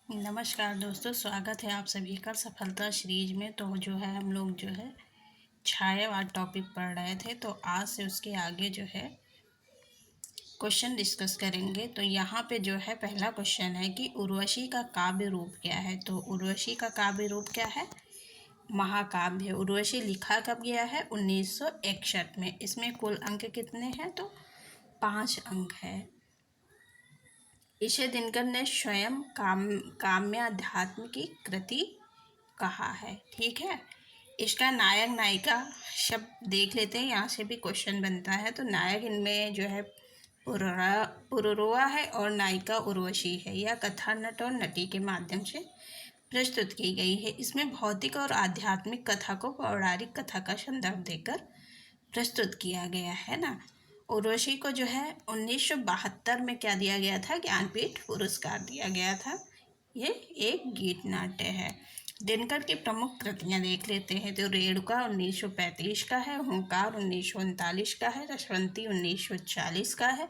नमस्कार दोस्तों, स्वागत है आप सभी का सफलता सीरीज में। तो जो है हम लोग जो है छायावाद टॉपिक पढ़ रहे थे, तो आज से उसके आगे जो है क्वेश्चन डिस्कस करेंगे। तो यहाँ पे जो है पहला क्वेश्चन है कि उर्वशी का काव्य रूप क्या है। तो उर्वशी का काव्य रूप क्या है? महाकाव्य। उर्वशी लिखा कब गया है? 1961 में। इसमें कुल अंक कितने हैं? तो 5 अंक है। इसे दिनकर ने स्वयं काम्याध्यात्म की कृति कहा है। ठीक है। इसका नायक नायिका शब्द देख लेते हैं, यहाँ से भी क्वेश्चन बनता है। तो नायक इनमें जो है पुरुरवा है और नायिका उर्वशी है। यह कथा नट और नटी के माध्यम से प्रस्तुत की गई है। इसमें भौतिक और आध्यात्मिक कथा को पौराणिक कथा का संदर्भ देकर प्रस्तुत किया गया है ना। उर्वशी को जो है 1972 में क्या दिया गया था? ज्ञानपीठ पुरस्कार दिया गया था। ये एक गीत नाट्य है। दिनकर की प्रमुख कृतियां देख लेते हैं। तो रेणुका 1935 का है, हुंकार 1939 का है, रसवंती 1940 का है,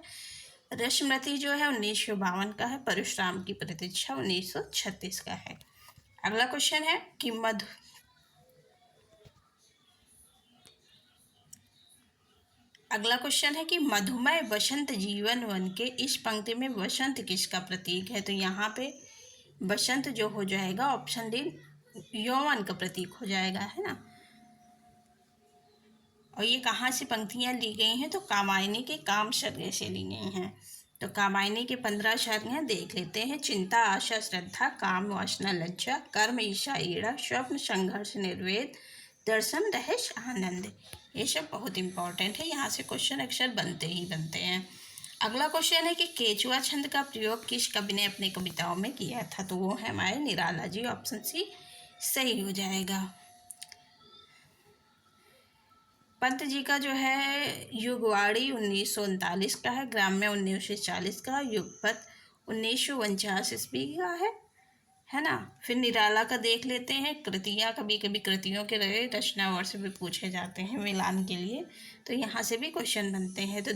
रश्मरती जो है 1952 का है, परशुराम की प्रतीक्षा 1936 का है। अगला क्वेश्चन है कि मधुमय वसंत जीवन वन के इस पंक्ति में वसंत किसका प्रतीक है? तो यहाँ पे वसंत जो हो जाएगा ऑप्शन डी यौवन का प्रतीक हो जाएगा, है ना। और ये कहाँ से पंक्तियाँ ली गई हैं? तो कामायनी के काम सर्ग से ली गई हैं। तो कामायनी के 15 सर्ग देख लेते हैं। चिंता, आशा, श्रद्धा, काम, वासना, लज्जा, कर्म, ईर्षा, ईड़ा, स्वप्न, संघर्ष, निर्वेद, दर्शन, रहस्य, आनंद। ये सब बहुत इंपॉर्टेंट है, यहाँ से क्वेश्चन अक्सर बनते ही बनते हैं। अगला क्वेश्चन है कि केचुआ छंद का प्रयोग किस कवि ने अपनी कविताओं में किया था? तो वो है हमारे निराला जी। ऑप्शन सी सही हो जाएगा। पंत जी का जो है युगवाड़ी 1939 का है, ग्राम्य 1940 का, युगपत 1949 ईस्वी का है ना। फिर निराला का देख लेते हैं। कृतियाँ, कभी कभी कृतियों के रहे रचना वर्ष भी पूछे जाते हैं मिलान के लिए, तो यहाँ से भी क्वेश्चन बनते हैं। तो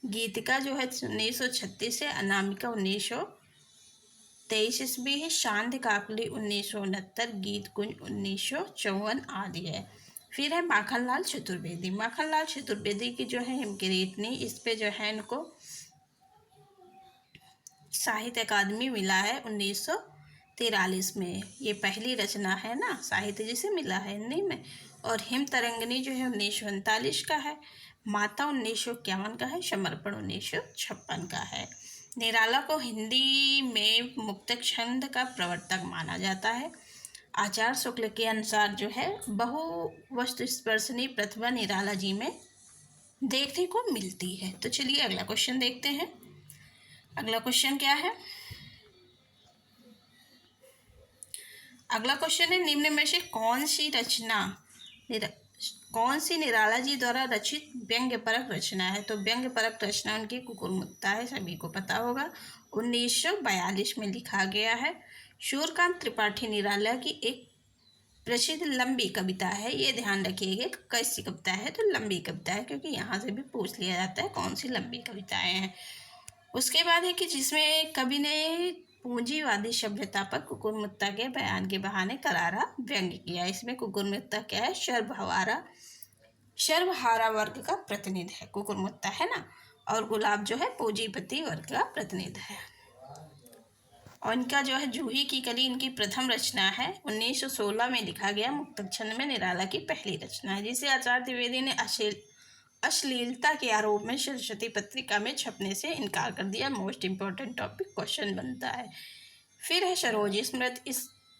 गीतिका जो है 1936 है, अनामिका 1923 ईस्वी है, शांत काकली 1969, गीत कुंज 1954 आदि है। फिर है माखनलाल चतुर्वेदी। माखनलाल चतुर्वेदी की जो है हिमकिरीटनी, इस पे जो है इनको साहित्य अकादमी मिला है 1943 में। ये पहली रचना है ना, साहित्य जिसे मिला है हिंदी में। और हिम तरंगिनी जो है 1939 का है, माता 1951 का है, समर्पण 1956 का है। निराला को हिंदी में मुक्तक छंद का प्रवर्तक माना जाता है। आचार्य शुक्ल के अनुसार जो है बहु वस्तु स्पर्शनी प्रतिभा निराला जी में देखने को मिलती है। तो चलिए अगला क्वेश्चन देखते हैं। अगला क्वेश्चन क्या है? अगला क्वेश्चन है निम्न में से कौन सी निराला जी द्वारा रचित व्यंग्यपरक रचना है? तो व्यंग्यपरक रचना उनकी कुकुरमुत्ता है, सभी को पता होगा, 1942 में लिखा गया है। सूर्यकांत त्रिपाठी निराला की एक प्रसिद्ध लंबी कविता है। ये ध्यान रखिएगा कैसी कविता है? तो लंबी कविता है, क्योंकि यहाँ से भी पूछ लिया जाता है कौन सी लंबी कविताएं हैं। उसके बाद है कि जिसमें कवि ने पूंजीवादी सभ्यता पर कुकुरमुत्ता के बयान के बहाने करारा व्यंग्य किया। इसमें कुकुरमुत्ता क्या है? सर्वहारा वर्ग का प्रतिनिधि है कुकुरमुत्ता, है ना। और गुलाब जो है पूंजीपति वर्ग का प्रतिनिधि है। और इनका जो है जूही की कली इनकी प्रथम रचना है, 1916 में लिखा गया मुक्तक छंद में निराला की पहली रचना है, जिसे आचार्य द्विवेदी ने अश्लीलता के आरोप में सरस्वती पत्रिका में छपने से इनकार कर दिया। मोस्ट इम्पोर्टेंट टॉपिक क्वेश्चन बनता है। फिर है सरोज स्मृति।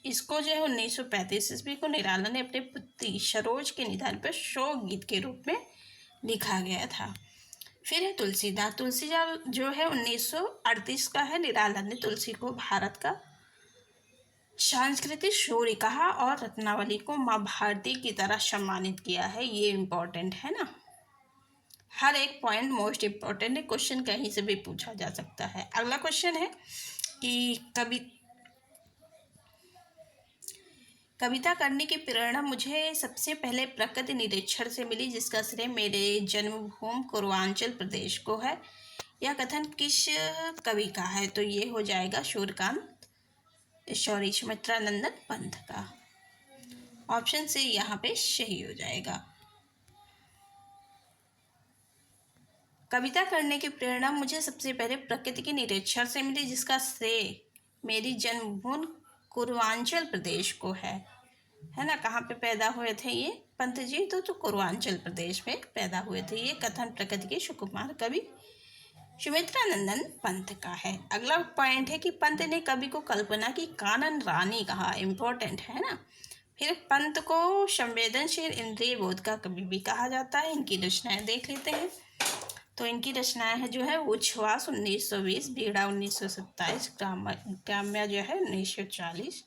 इसको जो है 1935 ईस्वी को निराला ने अपने पुत्री सरोज के निधन पर शोक गीत के रूप में लिखा गया था। फिर है तुलसीदास। तुलसीदास जो है 1938 का है। निराला ने तुलसी को भारत का सांस्कृतिक शौर्य कहा और रत्नावली को माँ भारती की तरह सम्मानित किया है। ये इम्पोर्टेंट है ना, हर एक पॉइंट मोस्ट इम्पोर्टेंट है, क्वेश्चन कहीं से भी पूछा जा सकता है। अगला क्वेश्चन है कि कविता करने की प्रेरणा मुझे सबसे पहले प्रकृति निरीक्षण से मिली, जिसका श्रेय मेरे जन्मभूमि पूर्वांचल प्रदेश को है। यह कथन किस कवि का है? तो ये हो जाएगा सूर्यकांत सॉरी सुमित्रानंदन पंत का। ऑप्शन से यहाँ पे सही हो जाएगा। कविता करने की प्रेरणा मुझे सबसे पहले प्रकृति के निरीक्षण से मिली, जिसका श्रेय मेरी जन्मभूमि पूर्वांचल प्रदेश को है ना। कहाँ पे पैदा हुए थे ये पंत जी? तो पूर्वांचल प्रदेश में पैदा हुए थे। ये कथन प्रकृति के सुकुमार कवि सुमित्रानंदन पंत का है। अगला पॉइंट है कि पंत ने कवि को कल्पना की कानन रानी कहा। इम्पोर्टेंट है ना। फिर पंत को संवेदनशील इंद्रिय बोध का कवि भी कहा जाता है। इनकी रचनाएं देख लेते हैं। तो इनकी रचनाएं है जो है उच्छ्वास 1920, बीड़ा 1927, ग्राम्य जो है 1940,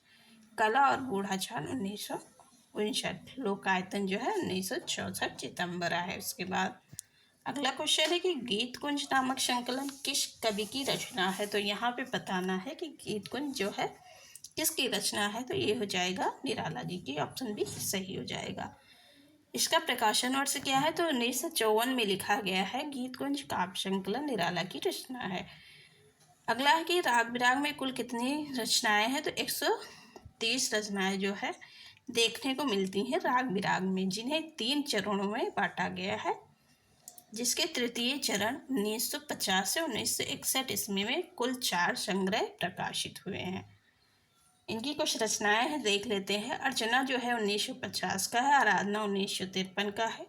कला और बूढ़ाचार 1959, लोकायतन जो है 1964 चितंबरा है। उसके बाद अगला क्वेश्चन है कि गीत कुंज नामक संकलन किस कवि की रचना है? तो यहाँ पे बताना है कि गीत कुंज जो है किसकी रचना है? तो ये हो जाएगा निराला जी की। ऑप्शन भी सही हो जाएगा। इसका प्रकाशन वर्ष क्या है? तो 1954 में लिखा गया है। गीत कुंज काव्य संकलन निराला की रचना है। अगला है कि राग विराग में कुल कितनी रचनाएं हैं? तो 130 रचनाएं जो है देखने को मिलती हैं राग विराग में, जिन्हें 3 चरणों में बांटा गया है, जिसके तृतीय चरण 1950 से 1961 ईस्वी में कुल 4 संग्रह प्रकाशित हुए हैं। इनकी कुछ रचनाएं हैं देख लेते हैं। अर्चना जो है 1950 का है, आराधना 1953 का है,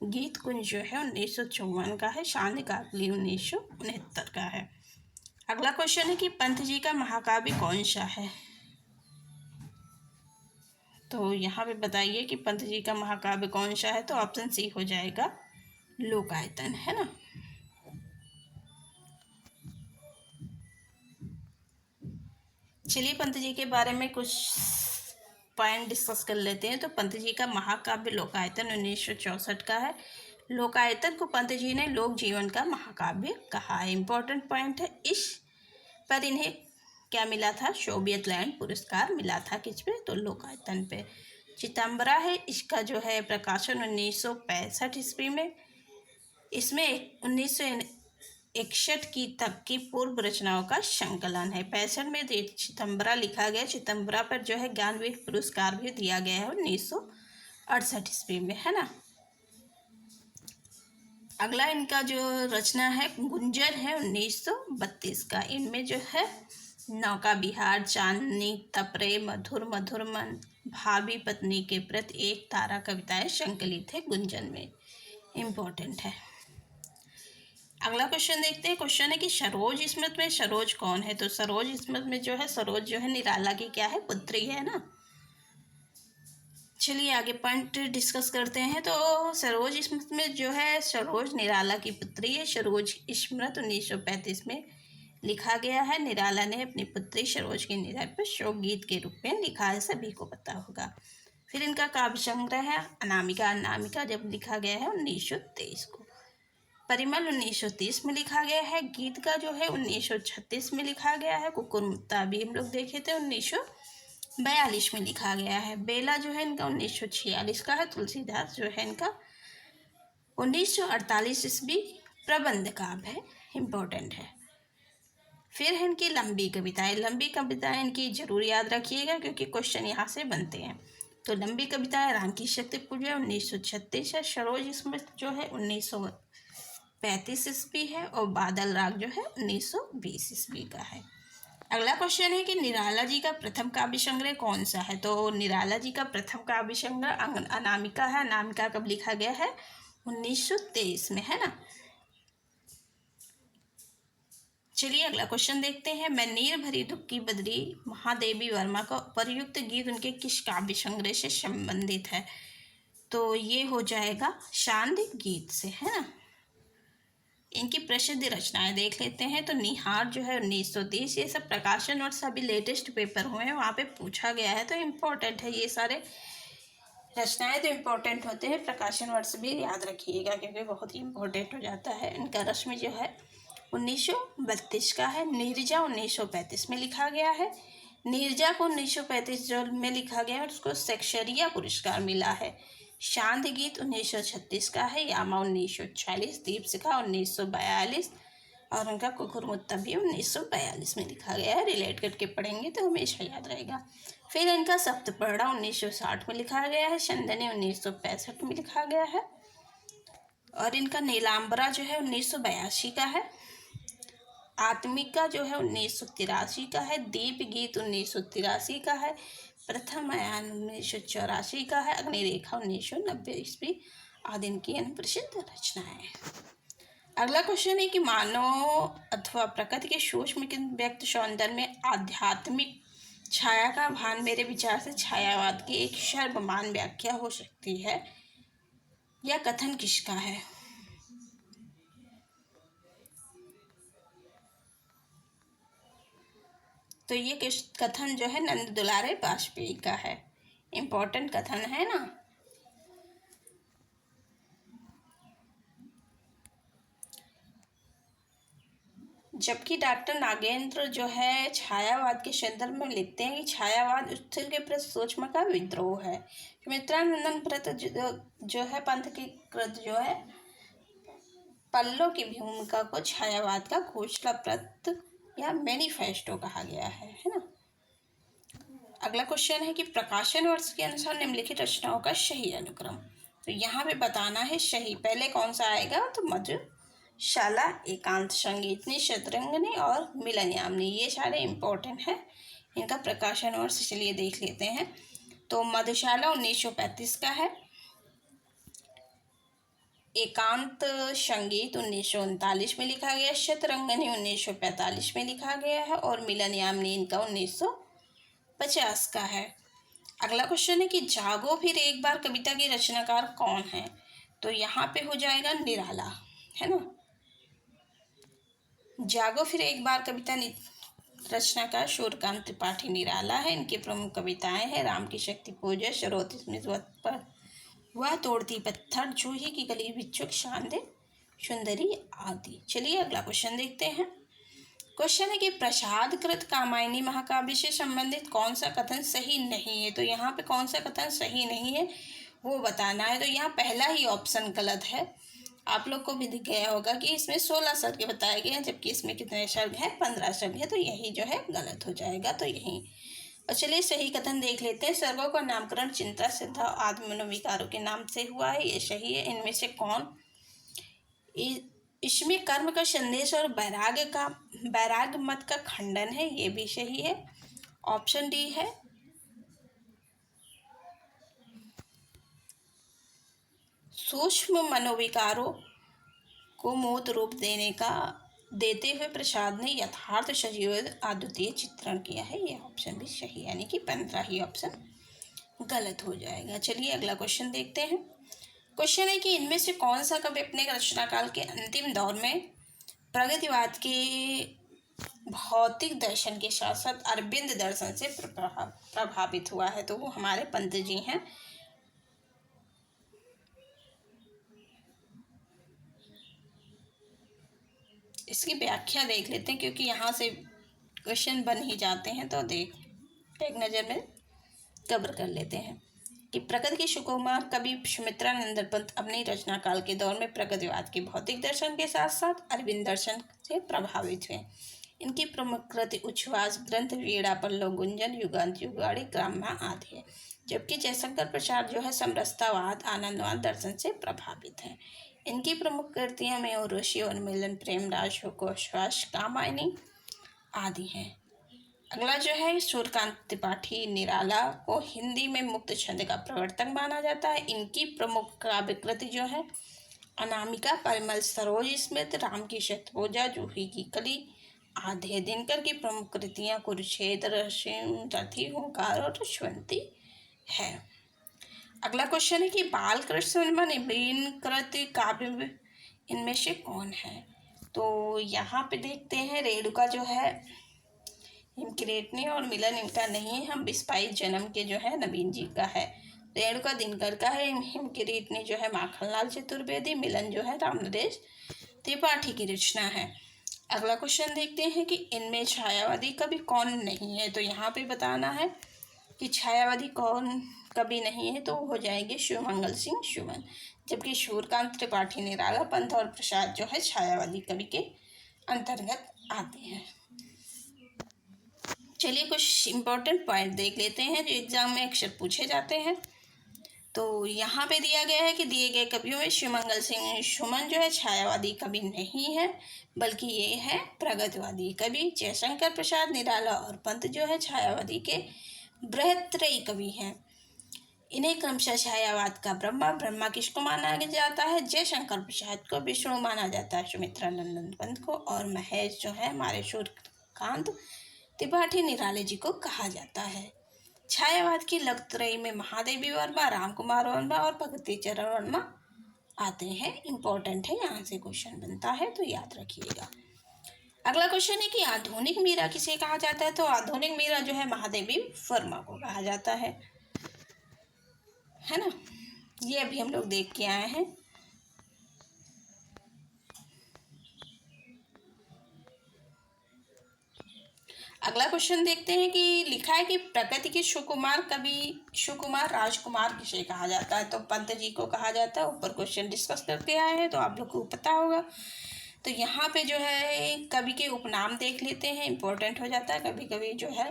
गीत कुंज जो है 1954 का है, शांति काकली 1969 का है। अगला क्वेश्चन है कि पंत जी का महाकाव्य कौन सा है? तो यहाँ पे बताइए कि पंत जी का महाकाव्य कौन सा है? तो ऑप्शन सी हो जाएगा लोकायतन, है ना। चलिए पंत जी के बारे में कुछ पॉइंट डिस्कस कर लेते हैं। तो पंत जी का महाकाव्य लोकायतन 1964 का है। लोकायतन को पंत जी ने लोक जीवन का महाकाव्य कहा है। इम्पोर्टेंट पॉइंट है। इस पर इन्हें क्या मिला था? सोवियत लैंड पुरस्कार मिला था। किस पे? तो लोकायतन पे। चितंबरा है, इसका जो है प्रकाशन 1965 ईस्वी में। इसमें 1961 की तक की पूर्व रचनाओं का संकलन है। 65 में चितंबरा लिखा गया। चितंबरा पर जो है ज्ञानपीठ पुरस्कार भी दिया गया है 1968 ईस्वी में, है ना। अगला इनका जो रचना है गुंजन है 1932 का। इनमें जो है नौका बिहार, चांदनी, तपरे, मधुर मधुर मन, भाभी पत्नी के प्रति एक तारा कविताएं संकलित है गुंजन में। इम्पोर्टेंट है। अगला क्वेश्चन देखते हैं। क्वेश्चन है कि सरोज स्मृत में सरोज कौन है? तो सरोज स्मृत में जो है सरोज जो है निराला की क्या है? पुत्री है ना। चलिए आगे पॉइंट डिस्कस करते हैं। तो सरोज स्मृत में जो है सरोज निराला की पुत्री है। सरोज स्मृत 1935 में लिखा गया है। निराला ने अपनी पुत्री सरोज के निधन पर शोक गीत के रूप में लिखा है, सभी को पता होगा। फिर इनका काव्य संग्रह है अनामिका। अनामिका जब लिखा गया है 1923 को। परिमल 1930 में लिखा गया है। गीत का जो है 1936 में लिखा गया है। कुकुर मुत्ता भी हम लोग देखे थे 1942 में लिखा गया है। बेला जो है इनका 1946 का है। तुलसीदास जो है इनका 1948 ईस्वी प्रबंध काव्य है। इम्पोर्टेंट है। फिर है इनकी लंबी कविताएं। लंबी कविताएं इनकी जरूर याद रखिएगा क्योंकि क्वेश्चन यहाँ से बनते हैं। तो लंबी कविताएं राम की शक्ति पूजा 1936 है। सरोज स्मृत जो है 1935 ईस्वी है और बादल राग जो है 1920 ईस्वी का है। अगला क्वेश्चन है कि निराला जी का प्रथम काव्य संग्रह कौन सा है? तो निराला जी का प्रथम काव्य संग्रह अनामिका है। अनामिका कब लिखा गया है? 1923 में, है ना। चलिए अगला क्वेश्चन देखते हैं। मैं नीर भरी दुख की बदरी महादेवी वर्मा का प्रयुक्त गीत उनके किस काव्य संग्रह से संबंधित है? तो ये हो जाएगा शांति गीत से, है ना। इनकी प्रसिद्ध रचनाएं देख लेते हैं। तो निहार जो है 1930, ये सब प्रकाशन और सभी लेटेस्ट पेपर हुए हैं, वहाँ पे पूछा गया है। तो इम्पोर्टेंट है ये सारे रचनाएं, तो इम्पोर्टेंट होते हैं। प्रकाशन वर्ष भी याद रखिएगा क्योंकि बहुत ही इम्पोर्टेंट हो जाता है। इनका रश्मि जो है 1932 का है। नीरजा 1935 में लिखा गया है। नीरजा को 1935 में लिखा गया है और उसको सेक्शरिया पुरस्कार मिला है। शांत गीत 1936 का है। यामा 1946, दीपशिखा 1942, और उनका कुकुरमुत्ता भी 1942 में लिखा गया है। रिलेट करके पढ़ेंगे तो हमेशा याद रहेगा। फिर इनका सप्तपर्णा 1960 में लिखा गया है। चंदनी 1965 में लिखा गया है। और इनका नीलांबरा जो है 1982 का है। आत्मिका जो है 1983 का है। दीप गीत 1983 का है। प्रथम अयान 1984 का है। अग्निरेखा 1990 ईस्वी आदि इनकी प्रसिद्ध रचनाएं। अगला क्वेश्चन है कि मानव अथवा प्रकृति के सूक्ष्म व्यक्त सौंदर्य में आध्यात्मिक छाया का भान मेरे विचार से छायावाद की एक सर्वमान्य व्याख्या हो सकती है। यह कथन किसका है? तो ये कथन जो है नंद दुलारे वाजपेयी का है। इम्पोर्टेंट कथन है ना। जबकि डॉक्टर नागेंद्र जो है छायावाद के संदर्भ में लिखते हैं कि छायावाद स्थल के प्रति सूक्ष्म का विद्रोह है। सुमित्रानंदन व्रत जो है पंथ की कृत जो है पल्लो की भूमिका को छायावाद का घोषणा पत्र या मैनिफेस्टो कहा गया है ना। अगला क्वेश्चन है कि प्रकाशन वर्ष के अनुसार निम्नलिखित रचनाओं का सही अनुक्रम। तो यहाँ पे बताना है सही। पहले कौन सा आएगा? तो मधुशाला, एकांत संगीत, शतरंगिनी और मिलन यामिनी, ये सारे इम्पोर्टेंट हैं। इनका प्रकाशन वर्ष चलिए देख लेते हैं। तो मधुशाला 1935 का है। एकांत संगीत 1939 में लिखा गया। शतरंगिनी 1945 में लिखा गया है। और मिलन यामिनी इनका 1950 का है। अगला क्वेश्चन है कि जागो फिर एक बार कविता के रचनाकार कौन है? तो यहाँ पे हो जाएगा निराला, है ना। जागो फिर एक बार कविता रचनाकार सूर्यकांत त्रिपाठी निराला है। इनकी प्रमुख कविताएं हैं राम की शक्ति पूजा, शरोत स्मृत पर, वह तोड़ती पत्थर, जूही की गली बिच्छुक, शांदे सुंदरी आदि। चलिए अगला क्वेश्चन देखते हैं। क्वेश्चन है कि प्रसाद कृत कामायनी महाकाव्य से संबंधित कौन सा कथन सही नहीं है? तो यहाँ पे कौन सा कथन सही नहीं है वो बताना है। तो यहाँ पहला ही ऑप्शन गलत है। आप लोग को भी दिख गया होगा कि इसमें 16 सर्ग बताए गए हैं, जबकि इसमें कितने सर्ग हैं? 15 सर्ग है। तो यही जो है गलत हो जाएगा। तो यही। और चलिए सही कथन देख लेते हैं। सर्गों का नामकरण चिंता, श्रद्धा, आदि मनोविकारों के नाम से हुआ है, ये सही है। इनमें से कौन? इसमें कर्म का संदेश और वैराग्य मत का खंडन है, ये भी सही है। ऑप्शन डी है। सूक्ष्म मनोविकारों को मूर्त रूप देते हुए प्रसाद ने यथार्थ सजीव अद्वितीय चित्रण किया है, ये ऑप्शन भी सही, यानी कि 15 ही ऑप्शन गलत हो जाएगा। चलिए अगला क्वेश्चन देखते हैं। क्वेश्चन है कि इनमें से कौन सा कवि अपने रचनाकाल के अंतिम दौर में प्रगतिवाद के भौतिक दर्शन के साथ साथ अरविंद दर्शन से प्रभावित हुआ है? तो वो हमारे पंत जी हैं। इसकी व्याख्या देख लेते हैं, क्योंकि यहाँ से क्वेश्चन बन ही जाते हैं। तो एक नज़र में कवर कर लेते हैं कि प्रकृति के सुकुमार कवि सुमित्रानंद पंत अपनी रचना काल के दौर में प्रगतिवाद के भौतिक दर्शन के साथ साथ अरविंद दर्शन से प्रभावित हुए। इनकी प्रमुख कृति उच्छ्वास ग्रंथ, वीणा, पल्लव, गुंजन, युगांत, युगाड़ी, ग्राम्य आदि है। जबकि जयशंकर प्रसाद जो है समरसतावाद, आनंदवाद दर्शन से प्रभावित है। इनकी प्रमुख कृतियों में उर्वशी, उन्मिलन, प्रेमराज, शोकोच्छ्वास, कामायनी आदि हैं। अगला जो है सूर्यकांत त्रिपाठी निराला को हिंदी में मुक्त छंद का प्रवर्तक माना जाता है। इनकी प्रमुख काव्य कृति जो है अनामिका, परिमल सरोज स्मृत, राम की शतपूजा, जूही की कली आदि। दिनकर की प्रमुख कृतियाँ कुरुक्षेत्र, रथी, हुंकार और रश्वंती है। अगला क्वेश्चन है कि बालकृष्ण नवीन कृति काव्य इनमें से कौन है? तो यहाँ पे देखते हैं रेणुका जो है हिमकिरीटनी और मिलन इनका नहीं है। हम 22 जन्म के जो है नवीन जी का है। रेणुका दिनकर का है। हिमकिरीटनी जो है माखनलाल चतुर्वेदी, मिलन जो है रामनरेश त्रिपाठी की रचना है। अगला क्वेश्चन देखते हैं कि इनमें छायावादी कवि कौन नहीं है? तो यहाँ पे बताना है कि छायावादी कौन कवि नहीं है। तो हो जाएंगे शिवमंगल सिंह सुमन। जबकि सूर्यकांत त्रिपाठी, निराला पंत और प्रसाद जो है छायावादी कवि के अंतर्गत आते हैं। चलिए कुछ इम्पोर्टेंट पॉइंट देख लेते हैं जो एग्जाम में अक्सर पूछे जाते हैं। तो यहाँ पे दिया गया है कि दिए गए कवियों में शिवमंगल सिंह सुमन जो है छायावादी कवि नहीं है, बल्कि ये है प्रगतिवादी कवि। जयशंकर प्रसाद निराला और पंत जो है छायावादी के बृहत्त्रयी कवि हैं। इन्हें क्रमशः छायावाद का ब्रह्मा किसको माना जाता है? जयशंकर प्रसाद को विष्णु माना जाता है, सुमित्रा नंदन पंत को, और महेश जो है हमारे सूर्यकांत त्रिपाठी निराले जी को कहा जाता है। छायावाद की लघुत्रयी में महादेवी वर्मा, राम कुमार वर्मा और भगवती चरण वर्मा आते हैं। इंपॉर्टेंट है, यहाँ से क्वेश्चन बनता है तो याद रखिएगा। अगला क्वेश्चन है कि आधुनिक मीरा किसे कहा जाता है? तो आधुनिक मीरा जो है महादेवी वर्मा को कहा जाता है ना। ये अभी हम लोग देख के आए हैं। अगला क्वेश्चन देखते हैं कि लिखा है कि प्रकृति के सुकुमार राजकुमार किसे कहा जाता है? तो पंत जी को कहा जाता है। ऊपर क्वेश्चन डिस्कस करके आए हैं तो आप लोग को पता होगा। तो यहाँ पे जो है कवि के उपनाम देख लेते हैं, इंपॉर्टेंट हो जाता है, कभी कभी जो है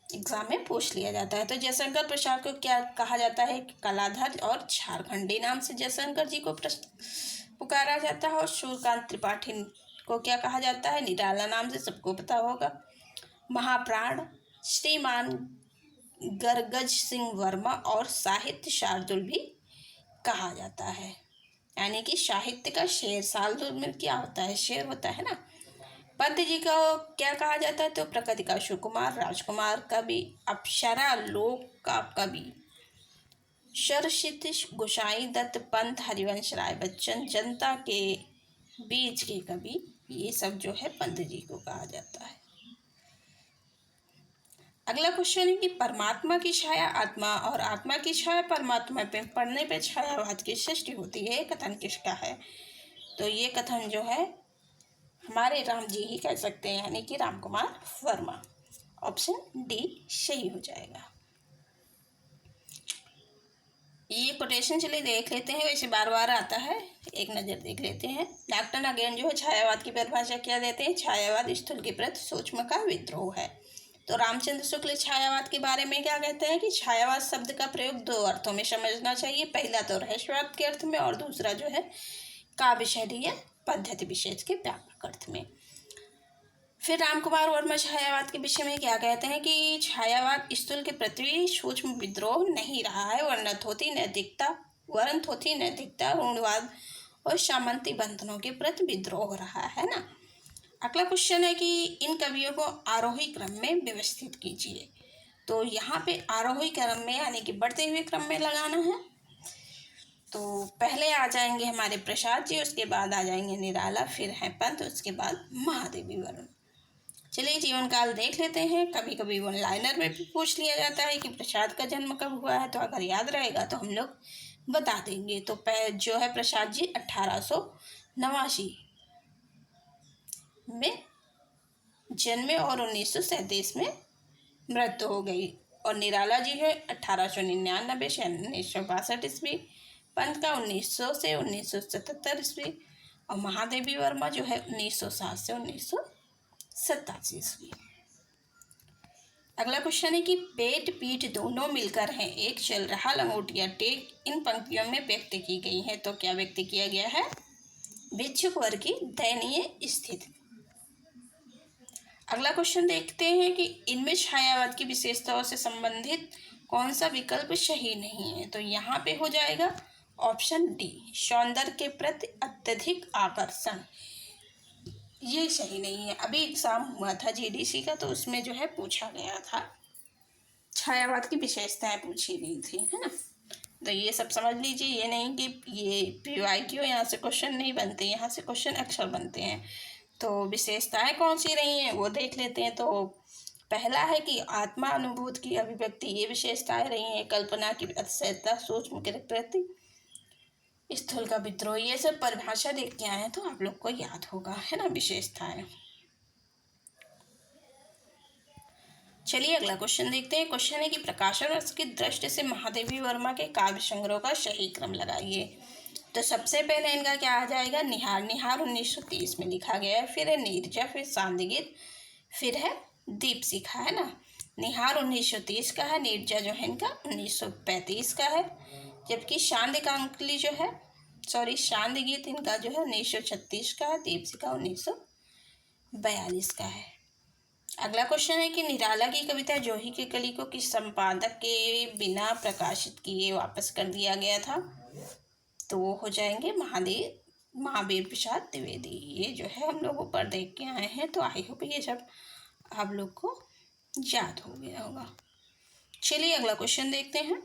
एग्जाम में पूछ लिया जाता है। तो जयशंकर प्रसाद को क्या कहा जाता है? कलाधर और झारखंडी नाम से जयशंकर जी को पुकारा जाता है। और सूर्यकांत त्रिपाठी को क्या कहा जाता है? निराला नाम से सबको पता होगा। महाप्राण श्रीमान गरगज सिंह वर्मा और साहित्य शार्दुल भी कहा जाता है, यानी कि साहित्य का शेर। शार्दुल में क्या होता है? शेर होता है ना। पंत जी को क्या कहा जाता है? तो प्रकृति का सुकुमार राजकुमार कवि, अप्सरा लोक का कवि, सरसिद्ध गोसाई दत्त पंत, हरिवंश राय बच्चन, जनता के बीच के कवि, ये सब जो है पंत जी को कहा जाता है। अगला क्वेश्चन है कि परमात्मा की छाया आत्मा और आत्मा की छाया परमात्मा पे पढ़ने पे छायावाद की सृष्टि होती है, कथन किसका है? तो ये कथन जो है हमारे राम जी ही कह सकते हैं, यानी कि राम कुमार वर्मा। ऑप्शन डी सही हो जाएगा। ये कोटेशन चलिए देख लेते हैं, वैसे बार बार आता है, एक नज़र देख लेते हैं। डॉक्टर अगेन जो है छायावाद की परिभाषा क्या देते हैं? छायावाद स्थूल के प्रति सूक्ष्म का विद्रोह है। तो रामचंद्र शुक्ल छायावाद के बारे में क्या कहते हैं कि छायावाद शब्द का प्रयोग दो अर्थों में समझना चाहिए। पहला तो रहस्यवाद के अर्थ में और दूसरा जो है काव्य शैली या पद्धति विशेष के व्यापक अर्थ में। फिर राम कुमार वर्मा छायावाद के विषय में क्या कहते हैं कि छायावाद स्थूल के प्रति सूक्ष्म विद्रोह नहीं रहा है, वरन थोथी नैतिकता रूढ़वाद और सामंती बंधनों के प्रति विद्रोह रहा है ना। अगला क्वेश्चन है कि इन कवियों को आरोही क्रम में व्यवस्थित कीजिए। तो यहाँ पे आरोही क्रम में यानी कि बढ़ते हुए क्रम में लगाना है। तो पहले आ जाएंगे हमारे प्रसाद जी, उसके बाद आ जाएंगे निराला, फिर है पंत, उसके बाद महादेवी वर्मा। चलिए जीवन काल देख लेते हैं। कभी कभी वन लाइनर में भी पूछ लिया जाता है कि प्रसाद का जन्म कब हुआ है, तो अगर याद रहेगा तो हम लोग बता देंगे। तो जो है प्रसाद जी 1889 में जन्मे और 1937 में मृत्यु हो गई। और निराला जी है 1899 से 1962 ईस्वी, पंत का 1900 से 1977 ईस्वी, और महादेवी वर्मा जो है 1907 से 1987 ईस्वी। अगला क्वेश्चन है कि पेट पीठ दोनों मिलकर हैं, एक चल रहा लंगोटिया टेक इन पंक्तियों में व्यक्त की गई है। तो क्या व्यक्त किया गया है? भिक्षुक वर्ग की दयनीय स्थिति। अगला क्वेश्चन देखते हैं कि इनमें छायावाद की विशेषताओं से संबंधित कौन सा विकल्प सही नहीं है? तो यहाँ पे हो जाएगा ऑप्शन डी, सौंदर्य के प्रति अत्यधिक आकर्षण। ये सही नहीं है। अभी एग्जाम हुआ था जीडीसी का, तो उसमें जो है पूछा गया था, छायावाद की विशेषताएं पूछी गई थी, है ना। तो ये सब समझ लीजिए, ये नहीं कि ये PYQ यहाँ से क्वेश्चन नहीं बनते, यहाँ से क्वेश्चन अक्सर बनते हैं। तो विशेषताएं कौन सी रही हैं वो देख लेते हैं। तो पहला है कि आत्मा अनुभूत की अभिव्यक्ति, ये विशेषताएं रही हैं। कल्पना की अतिशयता, सूक्ष्म के प्रति स्थूल का विद्रोह, ये सब परिभाषा देख के आए हैं तो आप लोग को याद होगा, है ना, विशेषताएं। चलिए अगला क्वेश्चन देखते हैं। क्वेश्चन है कि प्रकाशन वर्ष की दृष्टि से महादेवी वर्मा के काव्य संग्रह का सही क्रम लगाइए। तो सबसे पहले इनका क्या आ जाएगा, निहार। निहार 1930 में लिखा गया है। फिर है नीरजा, फिर शांतिगीत, फिर है दीपशिखा, है ना। निहार 1930 का है, नीरजा जो है इनका 1935 का है, जबकि शांतिकांकली जो है, सॉरी शांतिगीत इनका जो है 1936 का है, दीपशिखा 1942 का है। अगला क्वेश्चन है कि निराला की कविता जोही की कली को किस संपादक के बिना प्रकाशित किए वापस कर दिया गया था? तो वो हो जाएंगे महावीर प्रसाद द्विवेदी। ये जो है हम लोग ऊपर देख के आए हैं, तो आई होप ये सब आप लोग को याद हो गया होगा। चलिए अगला क्वेश्चन देखते हैं।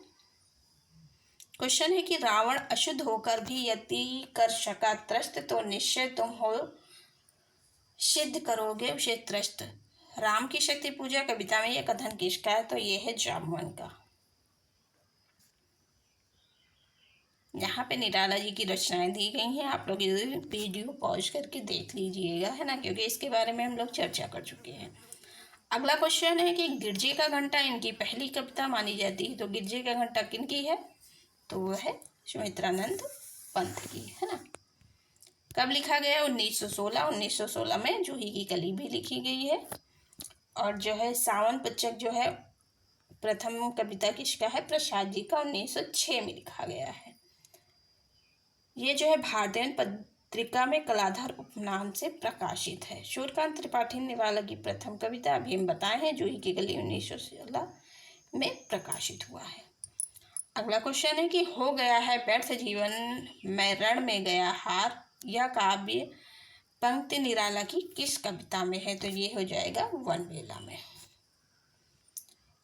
क्वेश्चन है कि रावण अशुद्ध होकर भी यदि कर सका त्रस्त, तो निश्चय तुम हो सिद्ध करोगे उसे त्रस्त। राम की शक्ति पूजा कविता में यह कथन किसका है? तो ये है जामवन का। यहाँ पे निराला जी की रचनाएं दी गई हैं, आप लोग ये वीडियो पॉज करके देख लीजिएगा, है ना, क्योंकि इसके बारे में हम लोग चर्चा कर चुके हैं। अगला क्वेश्चन है कि गिरजे का घंटा इनकी पहली कविता मानी जाती है। तो गिरजे का घंटा किनकी है? तो वो है सुमित्रानंद पंत की, है ना। कब लिखा गया? 1916। 1916 में जूही की कली भी लिखी गई है। और जो है सावन पचक जो है प्रथम कविता किसका है? प्रसाद जी का, 1906 में लिखा गया है। ये जो है भारतीय पत्रिका में कलाधर उपनाम से प्रकाशित है। सूर्यकांत त्रिपाठी निराला की प्रथम कविता अभी हम बताए हैं, जूही की कली 1916 में प्रकाशित हुआ है। अगला क्वेश्चन है कि हो गया है व्यर्थ जीवन मैं रण में गया हार, यह काव्य पंक्ति निराला की किस कविता में है? तो ये हो जाएगा वनवेला में।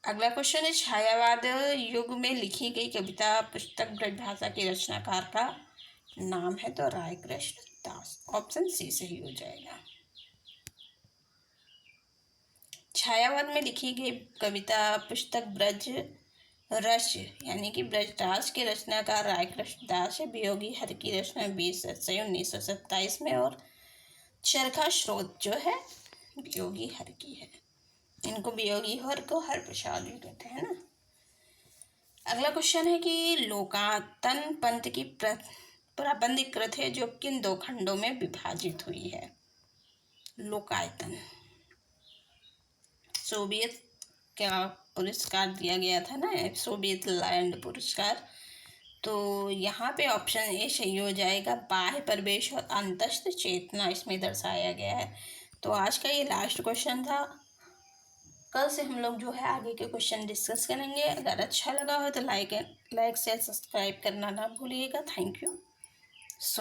अगला क्वेश्चन है छायावाद युग में लिखी गई कविता पुस्तक ब्रजभाषा के रचनाकार का नाम है? तो राय कृष्ण दास। ऑप्शन सी सही हो जाएगा। छायावाद में लिखी गई कविता पुस्तक ब्रज रस यानी कि ब्रजराज के रचनाकार राय कृष्ण दास है। वियोगी हर की रचना 20 अगस्त 1927 में, और चरखा स्रोत जो है वियोगी हर की है। इनको वियोगी हर को हर प्रसाद भी कहते हैं ना। अगला क्वेश्चन है कि लोकायतन पंथ की प्राबंधिक कृत है जो किन दो खंडों में विभाजित हुई है? लोकायतन सोवियत का पुरस्कार दिया गया था ना, सोवियत लैंड पुरस्कार। तो यहाँ पे ऑप्शन ए सही हो जाएगा। बाह्य प्रवेश और अंतस्थ चेतना इसमें दर्शाया गया है। तो आज का ये लास्ट क्वेश्चन था। कल से हम लोग जो है आगे के क्वेश्चन डिस्कस करेंगे। अगर अच्छा लगा हो तो लाइक शेयर सब्सक्राइब करना ना भूलिएगा। Thank you.